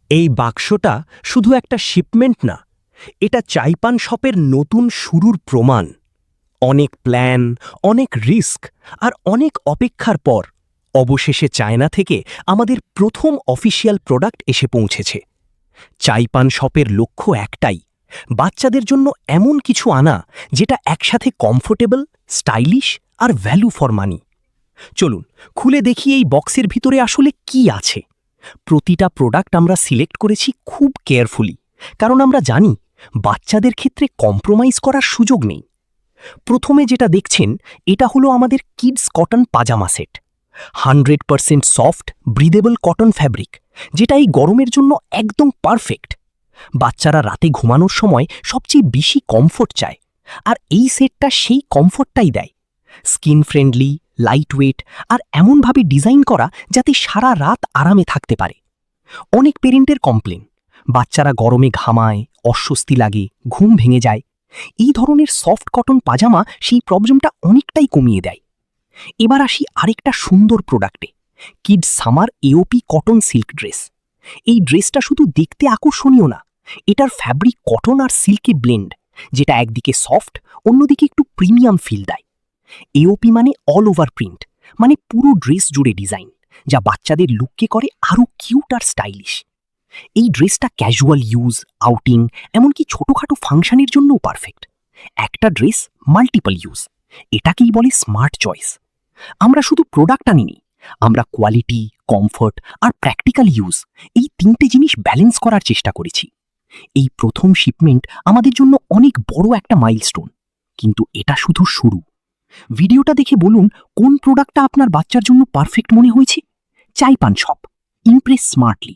এই বাক্সটা শুধু একটা শিপমেন্ট না, এটা চাইপান শপের নতুন শুরুর প্রমাণ। অনেক প্ল্যান, অনেক রিস্ক আর অনেক অপেক্ষার পর অবশেষে চায়না থেকে আমাদের প্রথম অফিসিয়াল প্রোডাক্ট এসে পৌঁছেছে। চাইপান শপের লক্ষ্য একটাই, বাচ্চাদের জন্য এমন কিছু আনা যেটা একসাথে কমফোর্টেবল, স্টাইলিশ আর ভ্যালু ফর মানি। চলুন খুলে দেখি এই বক্সের ভিতরে আসলে কি আছে। প্রতিটা প্রোডাক্ট আমরা সিলেক্ট করেছি খুব কেয়ারফুলি, কারণ আমরা জানি বাচ্চাদের ক্ষেত্রে কম্প্রোমাইজ করার সুযোগ নেই। প্রথমে যেটা দেখছেন, এটা হলো আমাদের kids cotton pyjama set. 100% soft breathable cotton fabric, যেটা এই গরমের জন্য একদম পারফেক্ট। বাচ্চারা রাতে ঘুমানোর সময় সবচেয়ে বেশি কমফোর্ট চায়, আর এই সেটটা সেই কমফোর্টটাই দেয়। স্কিন ফ্রেন্ডলি, লাইট ওয়েট আর এমনভাবে ডিজাইন করা যাতে সারা রাত আরামে থাকতে পারে। অনেক পেরেন্টের কমপ্লেন, বাচ্চারা গরমে ঘামায়, অস্বস্তি লাগে, ঘুম ভেঙে যায়। এই ধরনের সফট কটন পাজামা সেই প্রবলেমটা অনেকটাই কমিয়ে দেয়। এবার আসি আরেকটা সুন্দর প্রোডাক্টে, kids summer AOP cotton silk dress. এই ড্রেসটা শুধু দেখতে আকর্ষণীয় না, এটার ফ্যাব্রিক কটন আর সিল্কে ব্লেন্ড, যেটা একদিকে সফট, অন্যদিকে একটু প্রিমিয়াম ফিল দেয়। এওপি মানে অল ওভার প্রিন্ট, মানে পুরো ড্রেস জুড়ে ডিজাইন, যা বাচ্চাদের লুককে করে আরও কিউট আর স্টাইলিশ। এই ড্রেসটা ক্যাজুয়াল ইউজ, আউটিং, এমনকি ছোটখাটো ফাংশনের জন্যও পারফেক্ট। একটা ড্রেস মাল্টিপল ইউজ, এটাকেই বলে স্মার্ট চয়েস। আমরা শুধু প্রোডাক্ট আনিনি, আমরা কোয়ালিটি, কমফোর্ট আর প্র্যাকটিক্যাল ইউজ, এই তিনটে জিনিস ব্যালেন্স করার চেষ্টা করেছি। এই প্রথম শিপমেন্ট আমাদের জন্য অনেক বড় একটা মাইলস্টোন, কিন্তু এটা শুধু শুরু। ভিডিওটা দেখে বলুন কোন প্রোডাক্টটা আপনার বাচ্চার জন্য পারফেক্ট মনে হয়েছে। চাইপান শপ, ইমপ্রেস স্মার্টলি।